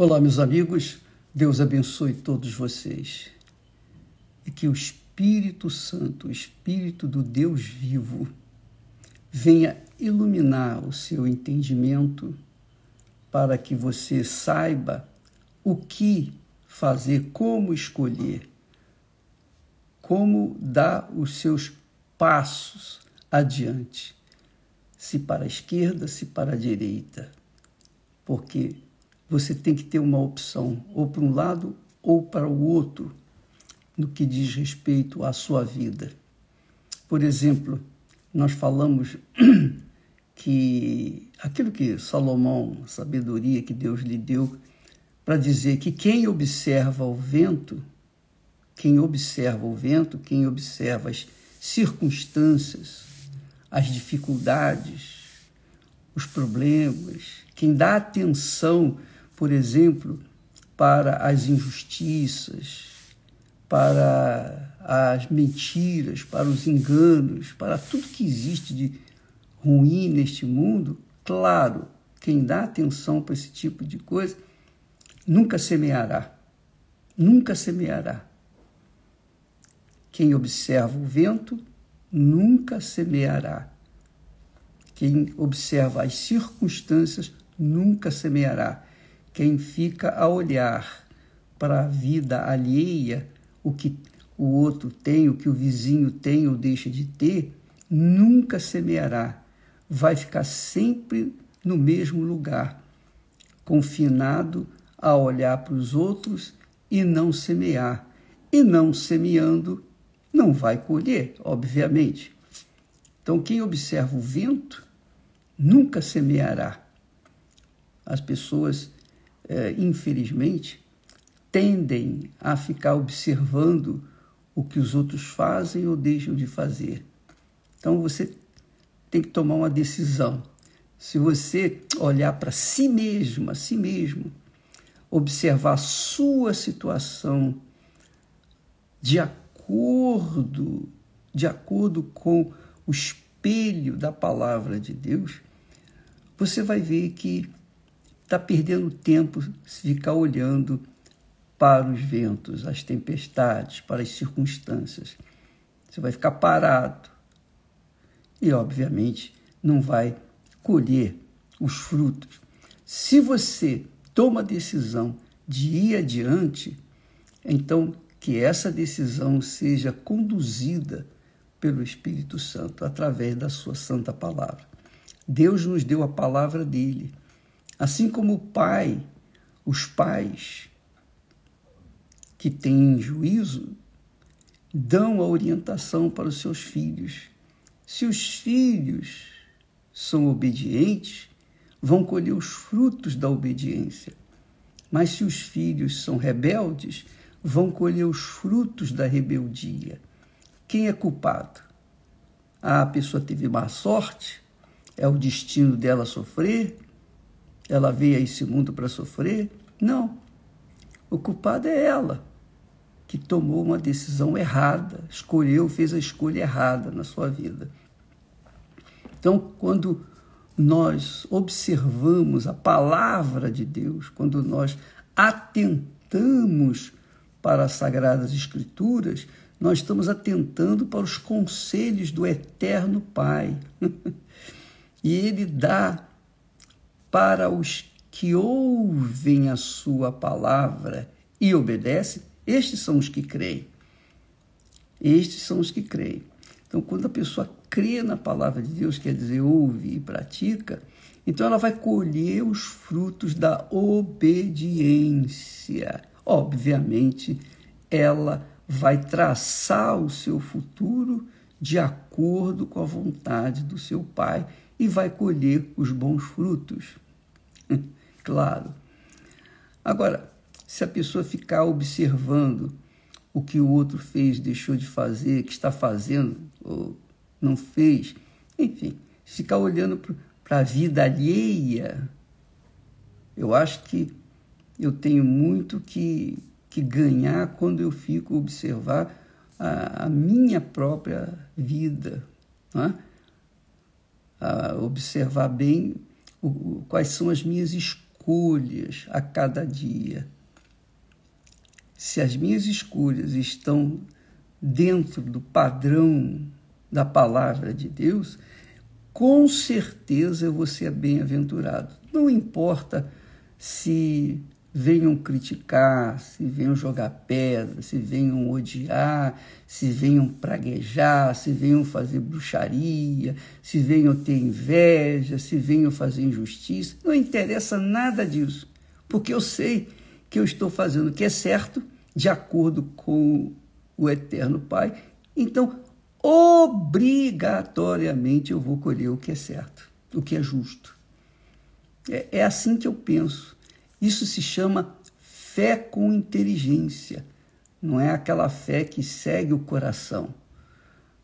Olá, meus amigos, Deus abençoe todos vocês e que o Espírito Santo, o Espírito do Deus vivo, venha iluminar o seu entendimento para que você saiba o que fazer, como escolher, como dar os seus passos adiante, se para a esquerda, se para a direita, porque você tem que ter uma opção, ou para um lado ou para o outro, no que diz respeito à sua vida. Por exemplo, nós falamos que aquilo que Salomão, a sabedoria que Deus lhe deu, para dizer que quem observa o vento, quem observa as circunstâncias, as dificuldades, os problemas, quem dá atenção, por exemplo, para as injustiças, para as mentiras, para os enganos, para tudo que existe de ruim neste mundo, claro, quem dá atenção para esse tipo de coisa, nunca semeará. Nunca semeará. Quem observa o vento, nunca semeará. Quem observa as circunstâncias, nunca semeará. Quem fica a olhar para a vida alheia, o que o outro tem, o que o vizinho tem ou deixa de ter, nunca semeará. Vai ficar sempre no mesmo lugar, confinado a olhar para os outros e não semear. E não semeando, não vai colher, obviamente. Então, quem observa o vento, nunca semeará. As pessoas, infelizmente, tendem a ficar observando o que os outros fazem ou deixam de fazer. Então, você tem que tomar uma decisão. Se você olhar para si mesmo, observar a sua situação de acordo com o espelho da palavra de Deus, você vai ver que está perdendo tempo se ficar olhando para os ventos, as tempestades, para as circunstâncias. Você vai ficar parado e, obviamente, não vai colher os frutos. Se você toma a decisão de ir adiante, então que essa decisão seja conduzida pelo Espírito Santo, através da sua santa palavra. Deus nos deu a palavra dele. Assim como os pais que têm juízo, dão a orientação para os seus filhos. Se os filhos são obedientes, vão colher os frutos da obediência. Mas se os filhos são rebeldes, vão colher os frutos da rebeldia. Quem é culpado? A pessoa teve má sorte? É o destino dela sofrer? Ela veio a esse mundo para sofrer? Não. O culpado é ela, que tomou uma decisão errada, fez a escolha errada na sua vida. Então, quando nós observamos a palavra de Deus, quando nós atentamos para as Sagradas Escrituras, nós estamos atentando para os conselhos do Eterno Pai. E Ele dá para os que ouvem a sua palavra e obedecem, estes são os que creem. Estes são os que creem. Então, quando a pessoa crê na palavra de Deus, quer dizer, ouve e pratica, então ela vai colher os frutos da obediência. Obviamente, ela vai traçar o seu futuro de acordo com a vontade do seu Pai e vai colher os bons frutos. Claro. Agora, se a pessoa ficar observando o que o outro fez, deixou de fazer, que está fazendo ou não fez, enfim, ficar olhando para a vida alheia, eu acho que eu tenho muito que ganhar quando eu fico observar a minha própria vida, né? A observar bem quais são as minhas escolhas escolhas a cada dia, se as minhas escolhas estão dentro do padrão da palavra de Deus, com certeza eu vou ser bem-aventurado. Não importa se venham criticar, se venham jogar pedra, se venham odiar, se venham praguejar, se venham fazer bruxaria, se venham ter inveja, se venham fazer injustiça. Não interessa nada disso, porque eu sei que eu estou fazendo o que é certo, de acordo com o Eterno Pai. Então, obrigatoriamente eu vou colher o que é certo, o que é justo. É assim que eu penso. Isso se chama fé com inteligência. Não é aquela fé que segue o coração.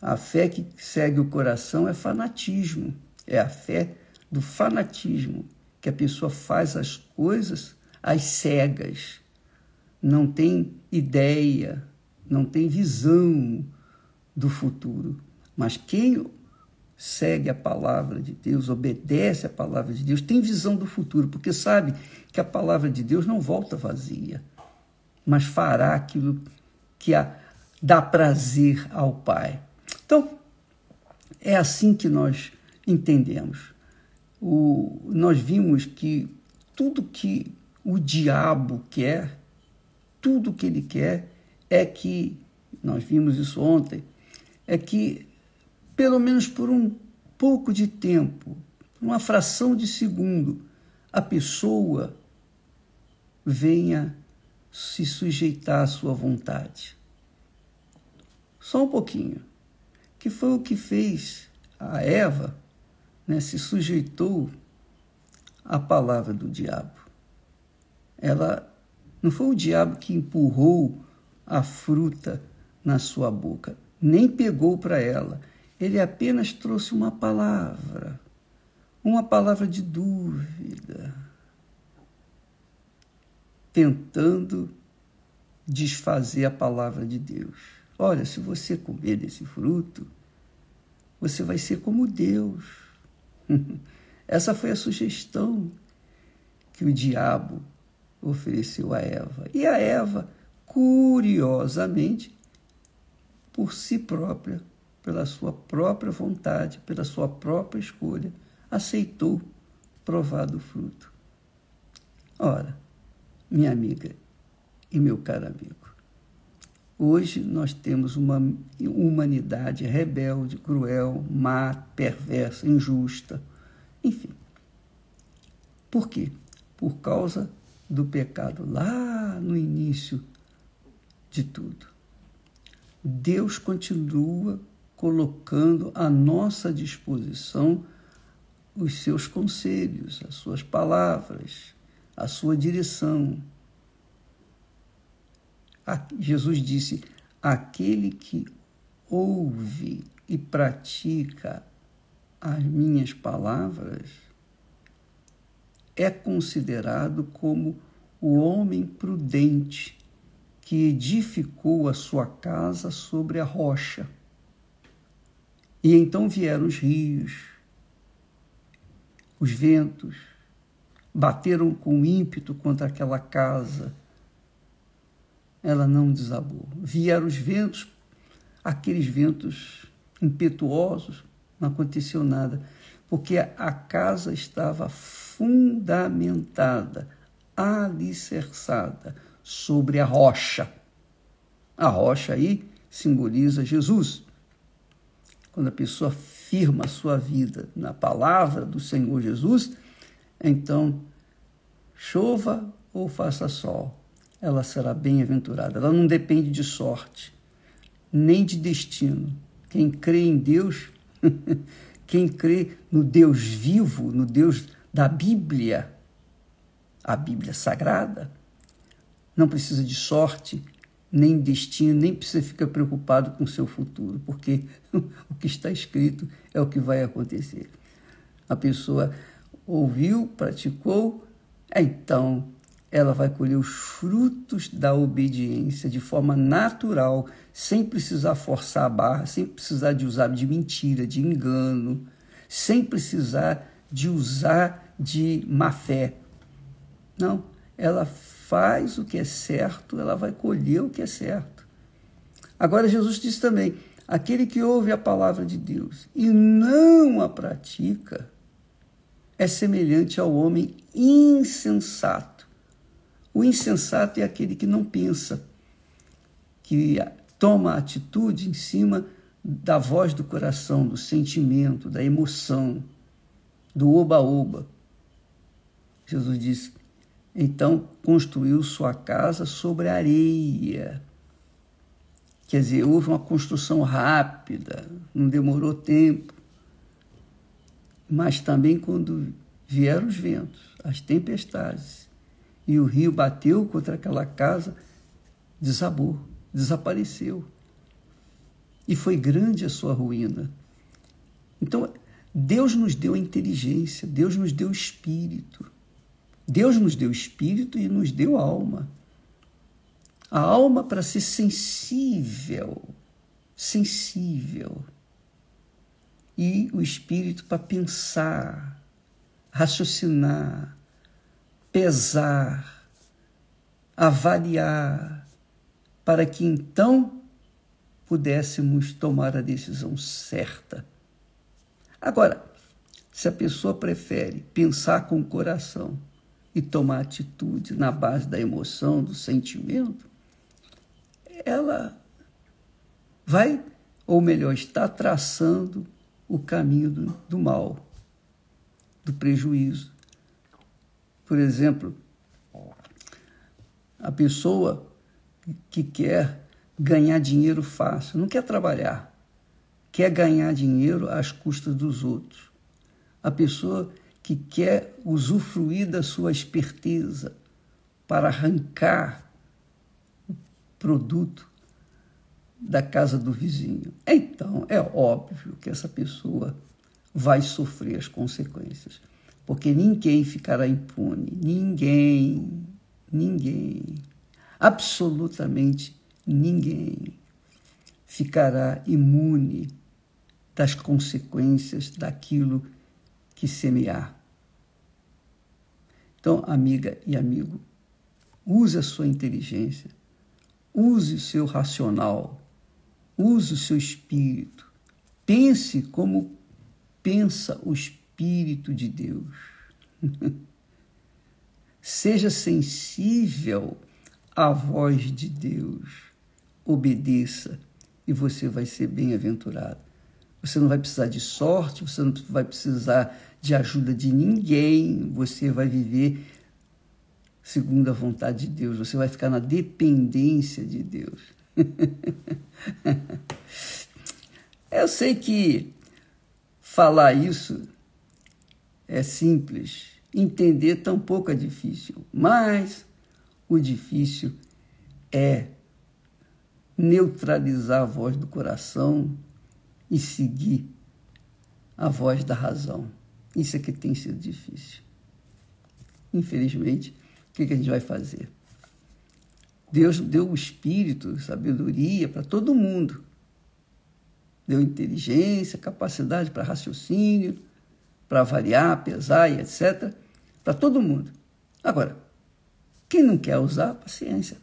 A fé que segue o coração é fanatismo. É a fé do fanatismo, que a pessoa faz as coisas às cegas. Não tem ideia, não tem visão do futuro. Mas quem segue a palavra de Deus, obedece a palavra de Deus, tem visão do futuro, porque sabe que a palavra de Deus não volta vazia, mas fará aquilo que dá prazer ao Pai. Então, é assim que nós entendemos. Nós vimos que tudo que o diabo quer, tudo que ele quer é que, nós vimos isso ontem, é que pelo menos por um pouco de tempo, uma fração de segundo, a pessoa venha se sujeitar à sua vontade. Só um pouquinho. Que foi o que fez a Eva, né, se sujeitou à palavra do diabo. Não foi o diabo que empurrou a fruta na sua boca, nem pegou para ela. Ele apenas trouxe uma palavra de dúvida, tentando desfazer a palavra de Deus. Olha, se você comer desse fruto, você vai ser como Deus. Essa foi a sugestão que o diabo ofereceu a Eva. E a Eva, curiosamente, por si própria, pela sua própria vontade, pela sua própria escolha, aceitou provar do fruto. Ora, minha amiga e meu caro amigo, hoje nós temos uma humanidade rebelde, cruel, má, perversa, injusta, enfim. Por quê? Por causa do pecado lá no início de tudo. Deus continua colocando à nossa disposição os seus conselhos, as suas palavras, a sua direção. Jesus disse: aquele que ouve e pratica as minhas palavras é considerado como o homem prudente que edificou a sua casa sobre a rocha. E então vieram os rios, os ventos, bateram com ímpeto contra aquela casa. Ela não desabou. Vieram os ventos, aqueles ventos impetuosos, não aconteceu nada, porque a casa estava fundamentada, alicerçada sobre a rocha. A rocha aí simboliza Jesus. Quando a pessoa firma a sua vida na palavra do Senhor Jesus, então, chova ou faça sol, ela será bem-aventurada. Ela não depende de sorte, nem de destino. Quem crê em Deus, quem crê no Deus vivo, no Deus da Bíblia, a Bíblia Sagrada, não precisa de sorte, nem destino, nem precisa ficar preocupado com o seu futuro, porque o que está escrito é o que vai acontecer. A pessoa ouviu, praticou, então ela vai colher os frutos da obediência de forma natural, sem precisar forçar a barra, sem precisar de usar de mentira, de engano, sem precisar de usar de má fé. Não, ela faz o que é certo, ela vai colher o que é certo. Agora Jesus disse também, aquele que ouve a palavra de Deus e não a pratica é semelhante ao homem insensato. O insensato é aquele que não pensa, que toma atitude em cima da voz do coração, do sentimento, da emoção, do oba-oba. Jesus disse, então construiu sua casa sobre a areia. Quer dizer, houve uma construção rápida, não demorou tempo. Mas também quando vieram os ventos, as tempestades, e o rio bateu contra aquela casa, desabou, desapareceu. E foi grande a sua ruína. Então, Deus nos deu a inteligência, Deus nos deu o espírito. Deus nos deu espírito e nos deu alma. A alma para ser sensível. E o espírito para pensar, raciocinar, pesar, avaliar, para que então pudéssemos tomar a decisão certa. Agora, se a pessoa prefere pensar com o coração e tomar atitude na base da emoção, do sentimento, ela vai, ou melhor, está traçando o caminho do mal, do prejuízo. Por exemplo, a pessoa que quer ganhar dinheiro fácil, não quer trabalhar, quer ganhar dinheiro às custas dos outros. A pessoa que quer usufruir da sua esperteza para arrancar o produto da casa do vizinho. Então, é óbvio que essa pessoa vai sofrer as consequências, porque ninguém ficará impune, ninguém, absolutamente ninguém ficará imune das consequências daquilo que semear. Então, amiga e amigo, use a sua inteligência, use o seu racional, use o seu espírito, pense como pensa o Espírito de Deus. Seja sensível à voz de Deus, obedeça e você vai ser bem-aventurado. Você não vai precisar de sorte, você não vai precisar de ajuda de ninguém, você vai viver segundo a vontade de Deus, você vai ficar na dependência de Deus. Eu sei que falar isso é simples, entender tampouco é difícil, mas o difícil é neutralizar a voz do coração e seguir a voz da razão. Isso é que tem sido difícil. Infelizmente, o que a gente vai fazer? Deus deu o espírito, sabedoria para todo mundo. Deu inteligência, capacidade para raciocínio, para avaliar, pesar e etc. Para todo mundo. Agora, quem não quer usar, paciência.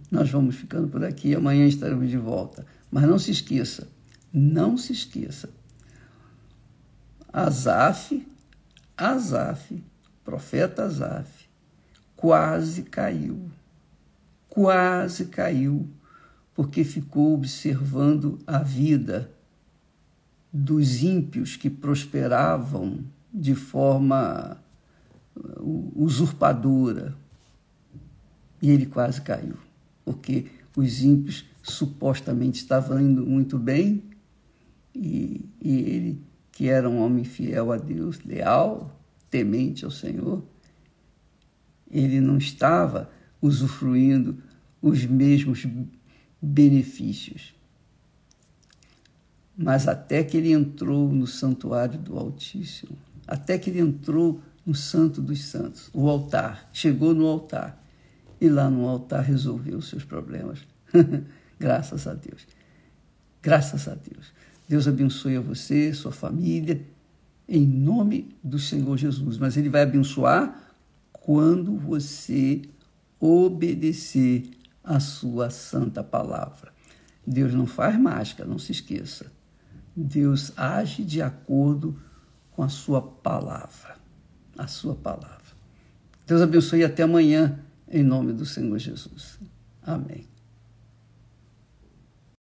Nós vamos ficando por aqui, amanhã estaremos de volta. Mas não se esqueça, Asaf, profeta Asaf, quase caiu, porque ficou observando a vida dos ímpios que prosperavam de forma usurpadora. E ele quase caiu, porque os ímpios supostamente estavam indo muito bem e ele, que era um homem fiel a Deus, leal, temente ao Senhor, ele não estava usufruindo os mesmos benefícios. Mas até que ele entrou no santuário do Altíssimo, até que ele entrou no Santo dos Santos, o altar, chegou no altar, e lá no altar resolveu os seus problemas. Graças a Deus. Graças a Deus. Deus abençoe a você, sua família, em nome do Senhor Jesus. Mas Ele vai abençoar quando você obedecer a sua santa palavra. Deus não faz mágica, não se esqueça. Deus age de acordo com a sua palavra. A sua palavra. Deus abençoe e até amanhã, em nome do Senhor Jesus. Amém.